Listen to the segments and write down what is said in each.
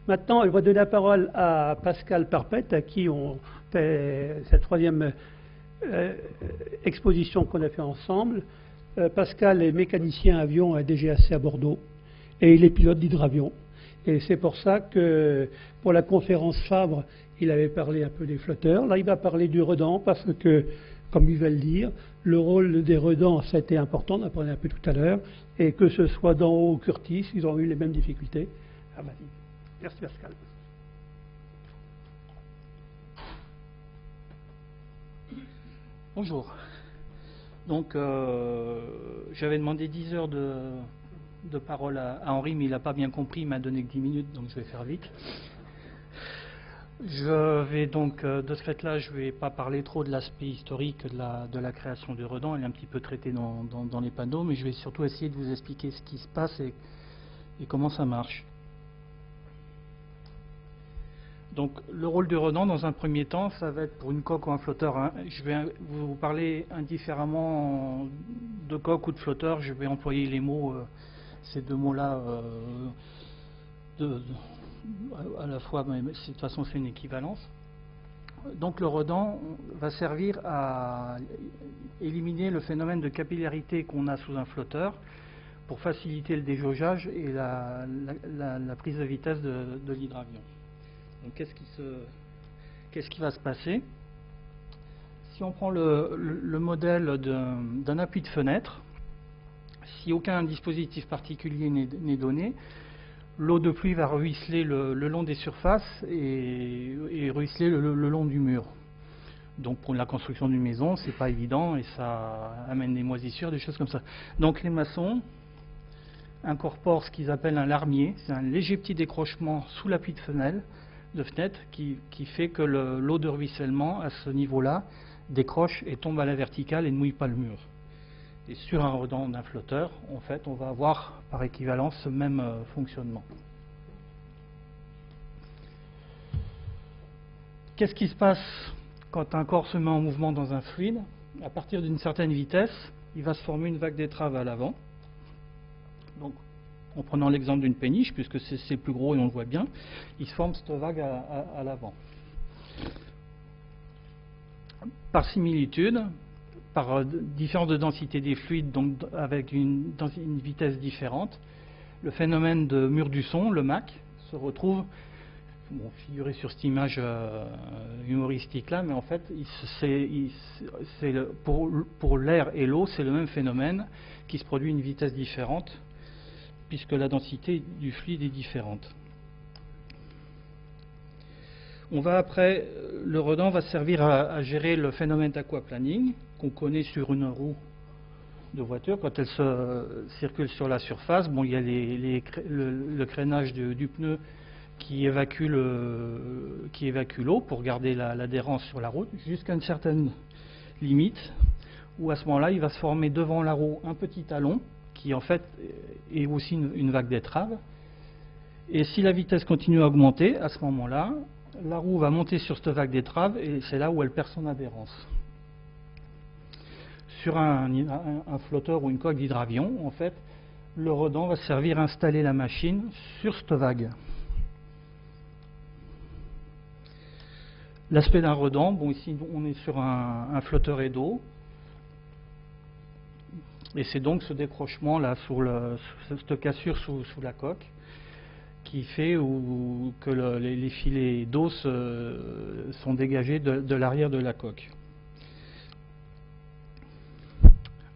Maintenant, je vais donner la parole à Pascal Parpette, à qui on fait cette troisième exposition qu'on a fait ensemble. Pascal est mécanicien avion à DGAC à Bordeaux et il est pilote d'hydravion. Et c'est pour ça que pour la conférence Fabre, il avait parlé un peu des flotteurs. Là, il va parler du redent parce que, comme il va le dire, le rôle des redents, ça a été important, on en parlait un peu tout à l'heure, et que ce soit d'en haut ou Curtis, ils ont eu les mêmes difficultés. Ah, bah, merci Pascal. Bonjour. Donc, j'avais demandé 10 heures de parole à Henri, mais il n'a pas bien compris, il m'a donné que 10 minutes, donc je vais faire vite. Je vais donc, de ce fait-là, je ne vais pas parler trop de l'aspect historique de la création du redent, elle est un petit peu traitée dans les panneaux, mais je vais surtout essayer de vous expliquer ce qui se passe et comment ça marche. Donc le rôle du redent, dans un premier temps, ça va être pour une coque ou un flotteur. Hein. Je vais vous parler indifféremment de coque ou de flotteur, je vais employer les mots, ces deux mots-là, à la fois, mais de toute façon c'est une équivalence. Donc le redent va servir à éliminer le phénomène de capillarité qu'on a sous un flotteur pour faciliter le déjaugeage et la prise de vitesse de l'hydravion. Donc qu'est-ce qui va se passer? Si on prend le modèle d'un appui de fenêtre, si aucun dispositif particulier n'est donné, l'eau de pluie va ruisseler le long des surfaces et ruisseler le long du mur. Donc pour la construction d'une maison, c'est pas évident et ça amène des moisissures, des choses comme ça. Donc les maçons incorporent ce qu'ils appellent un larmier, c'est un léger petit décrochement sous l'appui de fenêtre qui fait que l'eau de ruissellement à ce niveau-là décroche et tombe à la verticale et ne mouille pas le mur. Et sur un redent d'un flotteur, en fait, on va avoir par équivalence ce même fonctionnement. Qu'est-ce qui se passe quand un corps se met en mouvement dans un fluide? À partir d'une certaine vitesse, il va se former une vague d'étrave à l'avant. Donc, en prenant l'exemple d'une péniche, puisque c'est plus gros et on le voit bien, il se forme cette vague à l'avant. Par similitude, par différence de densité des fluides, donc avec une vitesse différente, le phénomène de mur du son, le MAC, se retrouve figuré sur cette image humoristique là, mais en fait, pour l'air et l'eau, c'est le même phénomène qui se produit à une vitesse différente, puisque la densité du fluide est différente. Le redent va servir à gérer le phénomène d'aquaplaning qu'on connaît sur une roue de voiture. Quand elle se circule sur la surface, il y a le crénage du pneu qui évacue l'eau pour garder l'adhérence sur la route jusqu'à une certaine limite, où à ce moment-là, il va se former devant la roue un petit talon qui en fait est aussi une vague d'étrave. Et si la vitesse continue à augmenter, à ce moment-là, la roue va monter sur cette vague d'étrave et c'est là où elle perd son adhérence. Sur un flotteur ou une coque d'hydravion, en fait, le redent va servir à installer la machine sur cette vague. L'aspect d'un redent, ici on est sur un flotteur et d'eau. Et c'est donc ce décrochement là, cette cassure sous la coque, qui fait que les filets d'eau sont dégagés de l'arrière de la coque.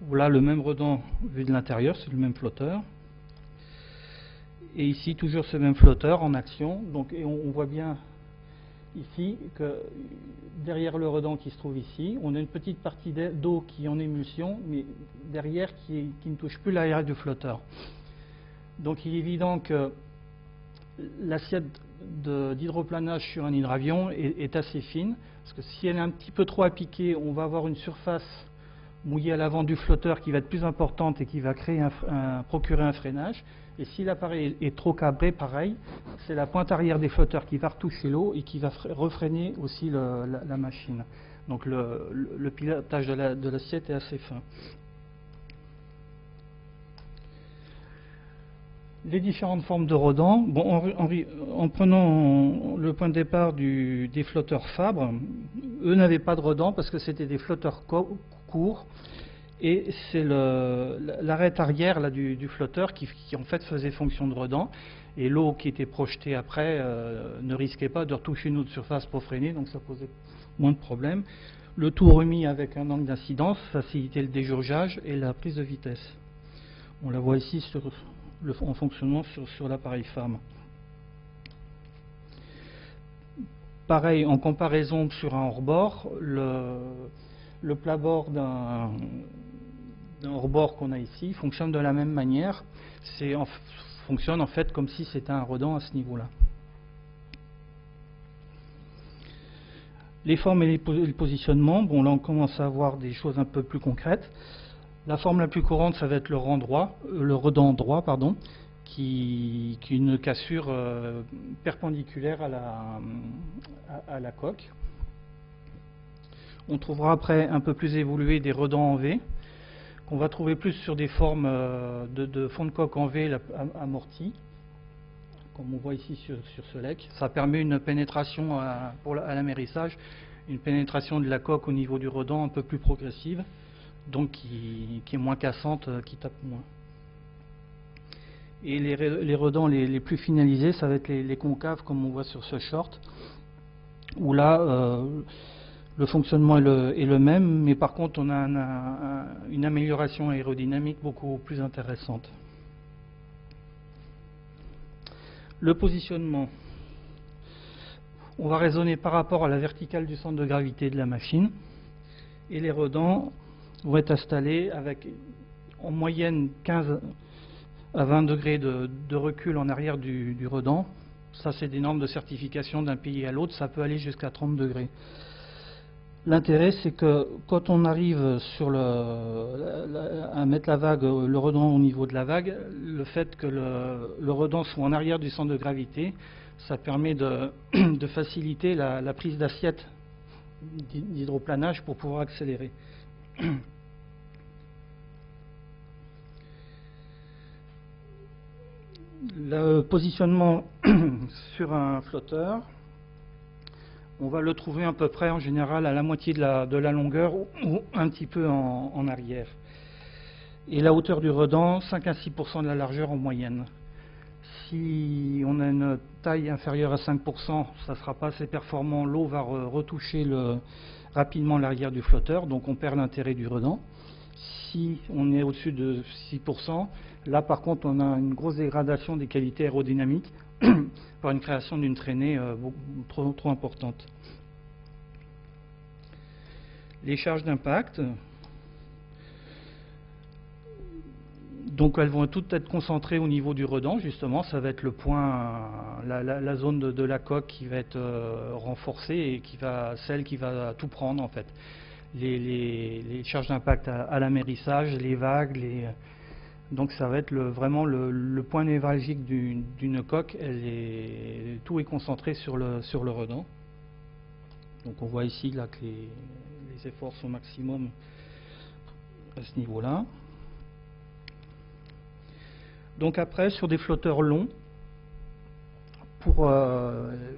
Voilà le même redent vu de l'intérieur, c'est le même flotteur. Et ici, toujours ce même flotteur en action. Donc, et on voit bien ici que derrière le redent qui se trouve ici, on a une petite partie d'eau qui est en émulsion, mais derrière qui ne touche plus l'arrière du flotteur. Donc il est évident que l'assiette d'hydroplanage sur un hydravion est assez fine, parce que si elle est un petit peu trop appliquée, on va avoir une surface mouillée à l'avant du flotteur qui va être plus importante et qui va procurer un freinage. Et si l'appareil est trop cabré, pareil, c'est la pointe arrière des flotteurs qui va retoucher l'eau et qui va refreiner aussi la machine. Donc le pilotage de l'assiette est assez fin. Les différentes formes de redans, bon, en prenant le point de départ des flotteurs Fabre, eux n'avaient pas de redans parce que c'était des flotteurs courts, et c'est l'arête arrière là, du flotteur qui en fait faisait fonction de redans, et l'eau qui était projetée après ne risquait pas de retoucher une autre surface pour freiner, donc ça posait moins de problèmes. Le tout remis avec un angle d'incidence facilitait le déjaugeage et la prise de vitesse. On la voit ici en fonctionnement sur l'appareil FAM. Pareil, en comparaison sur un hors-bord, le plat-bord d'un hors-bord qu'on a ici fonctionne de la même manière. Fonctionne en fait comme si c'était un redant à ce niveau-là. Les formes et le positionnement, bon là on commence à avoir des choses un peu plus concrètes. La forme la plus courante, ça va être le redant droit, qui est une cassure perpendiculaire à la coque. On trouvera après un peu plus évolué des redans en V, qu'on va trouver plus sur des formes de fond de coque en V amorti, comme on voit ici sur ce leck. Ça permet une pénétration à l'amérissage, une pénétration de la coque au niveau du redant un peu plus progressive, donc qui est moins cassante, qui tape moins. Et les redans les plus finalisés, ça va être les concaves, comme on voit sur ce short, où là, le fonctionnement est le même, mais par contre, on a une amélioration aérodynamique beaucoup plus intéressante. Le positionnement. On va raisonner par rapport à la verticale du centre de gravité de la machine, et les redans vont être installés avec en moyenne 15 à 20 degrés de recul en arrière du redant. Ça, c'est des normes de certification d'un pays à l'autre, ça peut aller jusqu'à 30 degrés. L'intérêt, c'est que quand on arrive à mettre la vague, le redant au niveau de la vague, le fait que le redant soit en arrière du centre de gravité, ça permet de faciliter la prise d'assiette d'hydroplanage pour pouvoir accélérer. Le positionnement sur un flotteur, on va le trouver à peu près en général à la moitié de la longueur ou un petit peu en arrière. Et la hauteur du redant, 5 à 6% de la largeur en moyenne. Si on a une taille inférieure à 5%, ça ne sera pas assez performant, l'eau va retoucher rapidement l'arrière du flotteur, donc on perd l'intérêt du redant. Si on est au-dessus de 6%, là par contre on a une grosse dégradation des qualités aérodynamiques par une création d'une traînée trop importante. Les charges d'impact, donc elles vont toutes être concentrées au niveau du redant, justement, ça va être le point, la zone de la coque qui va être renforcée et celle qui va tout prendre en fait. Les charges d'impact à l'amérissage, les vagues, donc ça va être vraiment le point névralgique d'une coque. Tout est concentré sur le redant. Donc on voit ici là que les efforts sont maximum à ce niveau-là. Donc après, sur des flotteurs longs, pour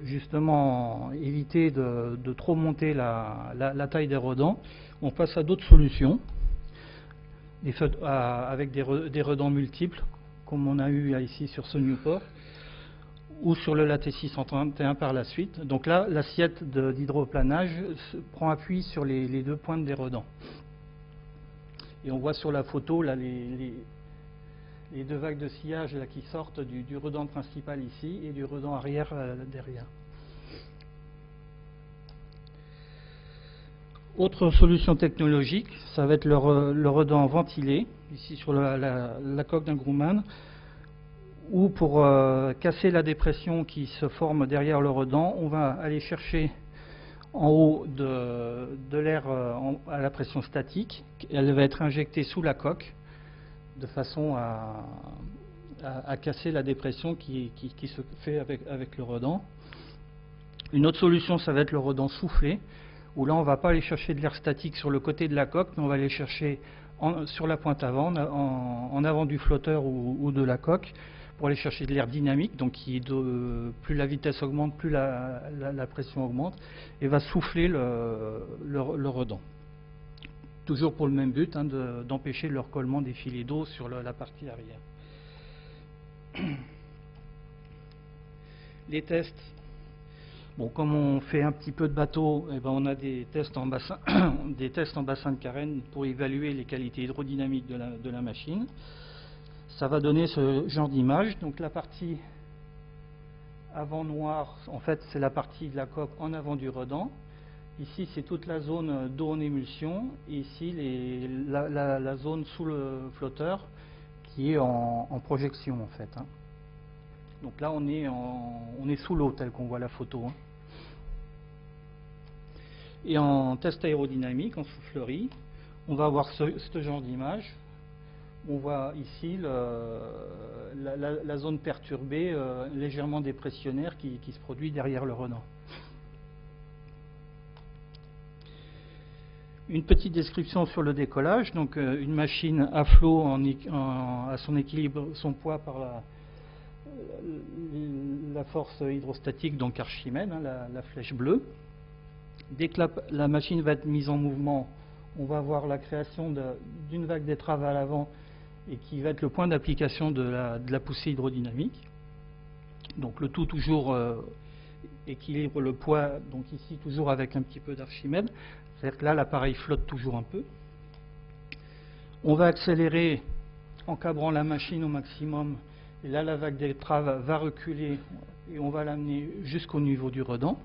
justement éviter de trop monter la taille des redans, on passe à d'autres solutions, avec des redans multiples, comme on a eu ici sur ce Newport, ou sur le Lat 631 par la suite. Donc là, l'assiette d'hydroplanage prend appui sur les deux pointes des redans. Et on voit sur la photo là, les deux vagues de sillage là, qui sortent du redant principal ici et du redant arrière derrière. Autre solution technologique, ça va être le redant ventilé, ici sur la coque d'un Grumman, où pour casser la dépression qui se forme derrière le redant, on va aller chercher en haut de l'air à la pression statique. Elle va être injectée sous la coque de façon à casser la dépression qui se fait avec le redant. Une autre solution, ça va être le redant soufflé, où là on ne va pas aller chercher de l'air statique sur le côté de la coque, mais on va aller chercher sur la pointe avant, en avant du flotteur ou de la coque, pour aller chercher de l'air dynamique, donc plus la vitesse augmente, plus la pression augmente, et va souffler le redent. Toujours pour le même but, hein, d'empêcher le recollement des filets d'eau sur la partie arrière. Les tests. Bon, comme on fait un petit peu de bateau, eh ben on a des tests en bassin, des tests en bassin de carène pour évaluer les qualités hydrodynamiques de la machine. Ça va donner ce genre d'image. Donc la partie avant noire, en fait, c'est la partie de la coque en avant du redent. Ici, c'est toute la zone d'eau en émulsion. Et ici, la zone sous le flotteur qui est en projection, en fait. Hein. Donc là, on est sous l'eau, tel qu'on voit la photo. Hein. Et en test aérodynamique, en soufflerie, on va avoir ce genre d'image. On voit ici la zone perturbée, légèrement dépressionnaire, qui se produit derrière le redent. Une petite description sur le décollage. Donc, une machine à flot à son équilibre, son poids par la force hydrostatique, donc Archimède, hein, la flèche bleue. Dès que la machine va être mise en mouvement, on va avoir la création d'une vague d'étrave à l'avant et qui va être le point d'application de la poussée hydrodynamique. Donc le tout toujours équilibre le poids, donc ici toujours avec un petit peu d'Archimède. C'est-à-dire que là, l'appareil flotte toujours un peu. On va accélérer en cabrant la machine au maximum. Et là, la vague d'étrave va reculer et on va l'amener jusqu'au niveau du redent.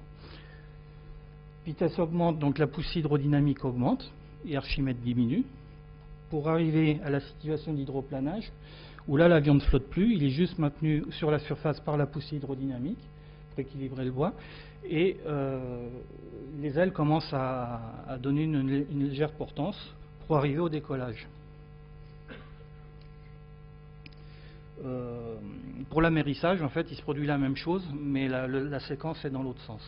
Vitesse augmente, donc la poussée hydrodynamique augmente et Archimède diminue. Pour arriver à la situation d'hydroplanage, où là, l'avion ne flotte plus, il est juste maintenu sur la surface par la poussée hydrodynamique pour équilibrer le poids. Et les ailes commencent à donner une légère portance pour arriver au décollage. Pour l'amérissage, en fait, il se produit la même chose, mais la séquence est dans l'autre sens.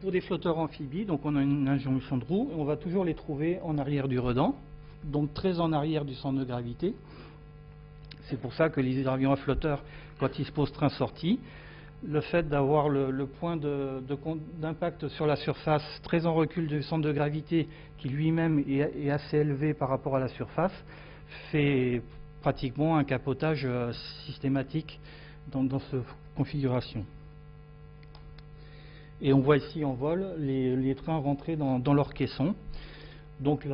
Pour des flotteurs amphibies, donc on a une injonction de roue, on va toujours les trouver en arrière du redent, donc très en arrière du centre de gravité. C'est pour ça que les hydravions à flotteurs, quand ils se posent train-sortie, le fait d'avoir le point d'impact sur la surface très en recul du centre de gravité, qui lui-même est assez élevé par rapport à la surface, fait pratiquement un capotage systématique dans cette configuration. Et on voit ici en vol les trains rentrer dans leur caisson. Donc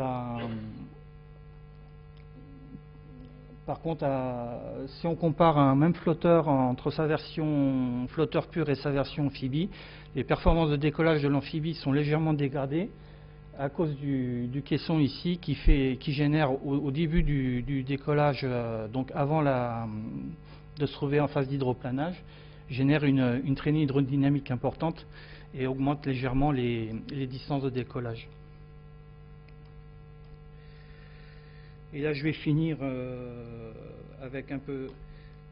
par contre, si on compare un même flotteur entre sa version flotteur pur et sa version amphibie, les performances de décollage de l'amphibie sont légèrement dégradées à cause du caisson ici qui génère au début du décollage, donc avant de se trouver en phase d'hydroplanage, génère une traînée hydrodynamique importante et augmente légèrement les distances de décollage. Et là, je vais finir avec un peu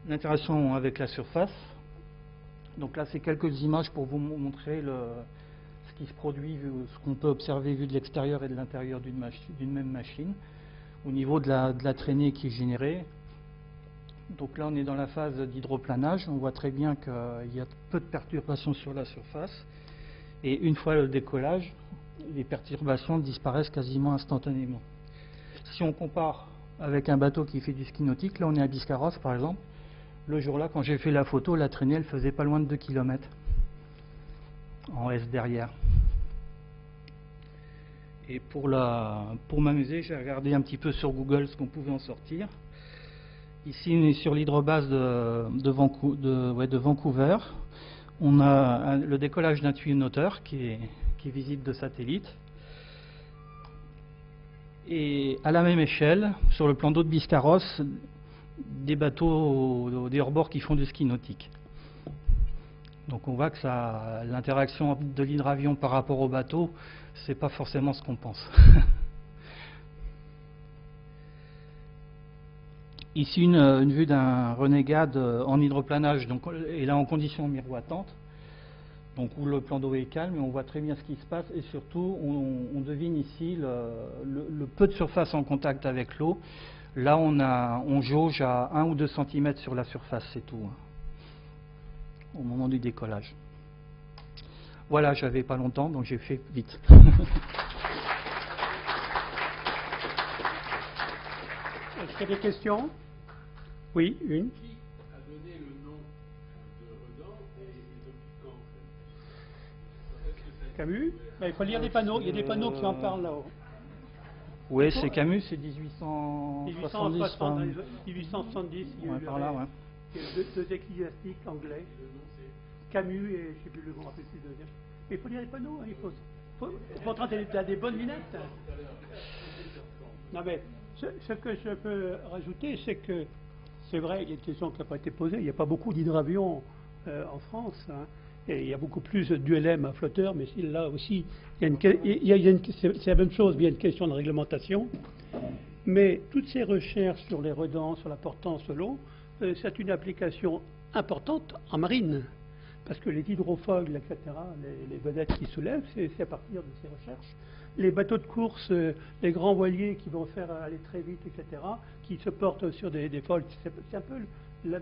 l'interaction avec la surface. Donc là, c'est quelques images pour vous montrer ce qui se produit, ce qu'on peut observer vu de l'extérieur et de l'intérieur d'une même machine, au niveau de la traînée qui est générée. Donc là, on est dans la phase d'hydroplanage. On voit très bien qu'il y a peu de perturbations sur la surface. Et une fois le décollage, les perturbations disparaissent quasiment instantanément. Si on compare avec un bateau qui fait du ski nautique, là on est à Biscarrosse par exemple, le jour-là quand j'ai fait la photo, la traînée elle faisait pas loin de 2 km en S derrière. Et pour m'amuser, j'ai regardé un petit peu sur Google ce qu'on pouvait en sortir. Ici on est sur l'hydrobase de Vancouver. On a le décollage d'un tuyau moteur qui est visible de satellite. Et à la même échelle, sur le plan d'eau de Biscarrosse, des bateaux, des hors-bords qui font du ski nautique. Donc on voit que l'interaction de l'hydravion par rapport au bateau, c'est pas forcément ce qu'on pense. Ici une vue d'un renégade en hydroplanage, donc, et là en conditions miroitantes, donc où le plan d'eau est calme et on voit très bien ce qui se passe et surtout on devine ici le peu de surface en contact avec l'eau, Là, on jauge à 1 ou 2 cm sur la surface, c'est tout, hein, au moment du décollage. Voilà, j'avais pas longtemps, donc j'ai fait vite. Est-ce qu'il y a des questions? Oui, une. Qui a donné le nom de Redan et depuis quand? Camus? Il faut lire des panneaux, il y a des panneaux qui en parlent là-haut. Oui, c'est Camus, c'est 1870. 1870, il y a eu par là, ouais. deux ecclésiastiques anglais, Camus et je ne sais plus le nom, après c'est le deuxième. Mais il faut lire les panneaux, hein, il faut pourtant tu as des bonnes lunettes. Non mais, ce que je peux rajouter, c'est que c'est vrai, il y a une question qui n'a pas été posée, il n'y a pas beaucoup d'hydravions en France, hein, et il y a beaucoup plus d'ULM à flotteur, mais là aussi, c'est la même chose, il y a une question de réglementation. Mais toutes ces recherches sur les redans, sur la portance de l'eau, c'est une application importante en marine. Parce que les hydrofoils, etc., les vedettes qui soulèvent, c'est à partir de ces recherches. Les bateaux de course, les grands voiliers qui vont faire aller très vite, etc., qui se portent sur des foils, c'est un peu la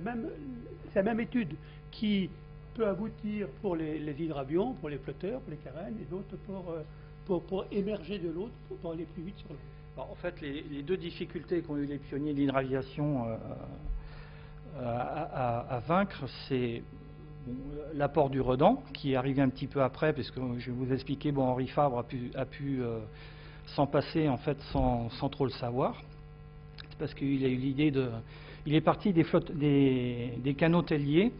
même étude qui peut aboutir pour les hydravions, pour les flotteurs, pour les carènes, et d'autres pour émerger de l'eau, pour aller plus vite sur l'eau. En fait, les deux difficultés qu'ont eu les pionniers de l'hydraviation à vaincre, c'est l'apport du redan, qui est arrivé un petit peu après, puisque je vais vous expliquer, Henri Fabre a pu s'en passer en fait sans trop le savoir. C'est parce qu'il a eu l'idée de... Il est parti des canaux telliers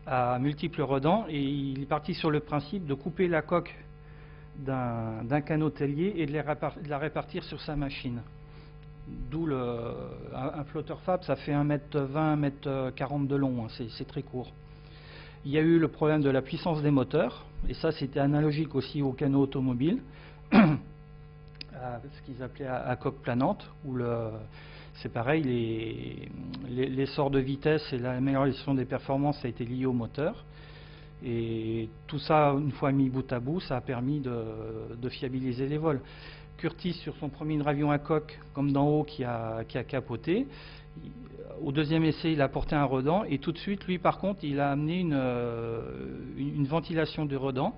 à multiples redans, et il est parti sur le principe de couper la coque d'un canot tellier et de la répartir sur sa machine. D'où un flotteur Fabre, ça fait 1,20 m, 1,40 m de long, hein, c'est très court. Il y a eu le problème de la puissance des moteurs, et ça c'était analogique aussi aux canots automobiles, ce qu'ils appelaient à coque planante, où c'est pareil, l'essor de vitesse et l'amélioration des performances a été lié au moteur. Et tout ça, une fois mis bout à bout, ça a permis de fiabiliser les vols. Curtis, sur son premier hydravion à coque, comme d'en haut, qui a capoté, au deuxième essai, il a porté un redan, et tout de suite, lui, par contre, il a amené une ventilation de redan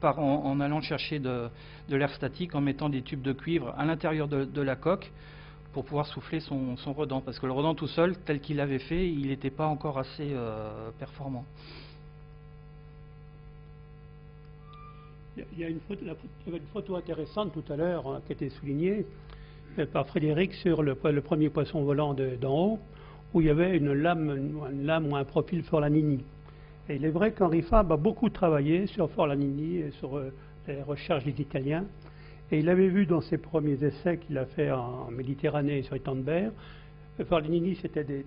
en allant chercher de l'air statique, en mettant des tubes de cuivre à l'intérieur de la coque pour pouvoir souffler son redan. Parce que le redan tout seul, tel qu'il l'avait fait, il n'était pas encore assez performant. Il y a une photo intéressante tout à l'heure, hein, qui a été soulignée par Frédéric sur le premier poisson volant d'en haut, où il y avait une lame ou un profil Forlanini. Et il est vrai qu'Henri Fabre a beaucoup travaillé sur Forlanini et sur les recherches des Italiens. Et il avait vu dans ses premiers essais qu'il a fait en Méditerranée et sur les temps de mer, Forlanini, c'était des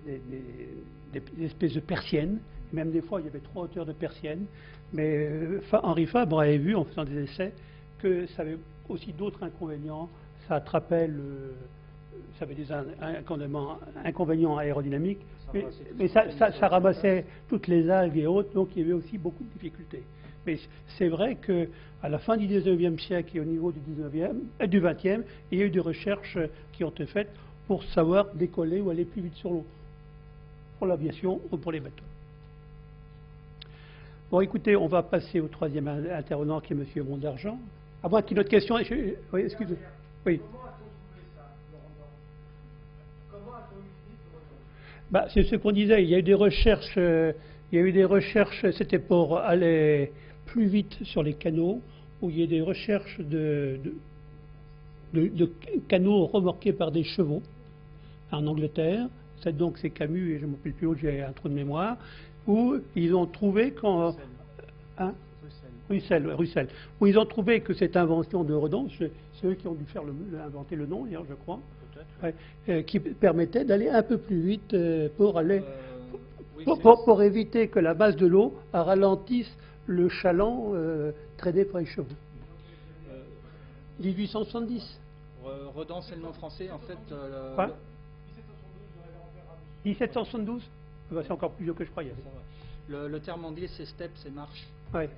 espèces de persiennes. Même des fois, il y avait 3 hauteurs de persiennes. Mais Henri Fabre avait vu, en faisant des essais, que ça avait aussi d'autres inconvénients. Ça attrapait ça avait des inconvénients aérodynamiques, mais ça ramassait toutes les algues et autres, donc il y avait aussi beaucoup de difficultés. Mais c'est vrai qu'à la fin du 19e siècle et au niveau du 20e, il y a eu des recherches qui ont été faites pour savoir décoller ou aller plus vite sur l'eau, pour l'aviation ou pour les bateaux. Bon, écoutez, on va passer au troisième intervenant qui est M. Mondargent. À moins qu'il y ait une autre question. Oui, excusez. Oui. Comment a-t-on trouvé ça, le redan? Comment a-t-on utilisé ce redan? C'est ce qu'on disait. Il y a eu des recherches. C'était pour aller plus vite sur les canaux, où il y a des recherches de canaux remorqués par des chevaux en Angleterre. C'est Camus, et je ne me rappelle plus où, j'ai un trou de mémoire, où ils ont trouvé Russell, où ils ont trouvé que cette invention de redan, c'est eux qui ont dû inventer le nom, d'ailleurs, je crois, qui permettait d'aller un peu plus vite pour éviter que la base de l'eau ralentisse le chaland traîné par les chevaux. 1870. Redan, c'est le nom français, en fait. 1772 ? C'est encore plus vieux que je croyais. Le terme anglais, c'est step, c'est marche. Ouais.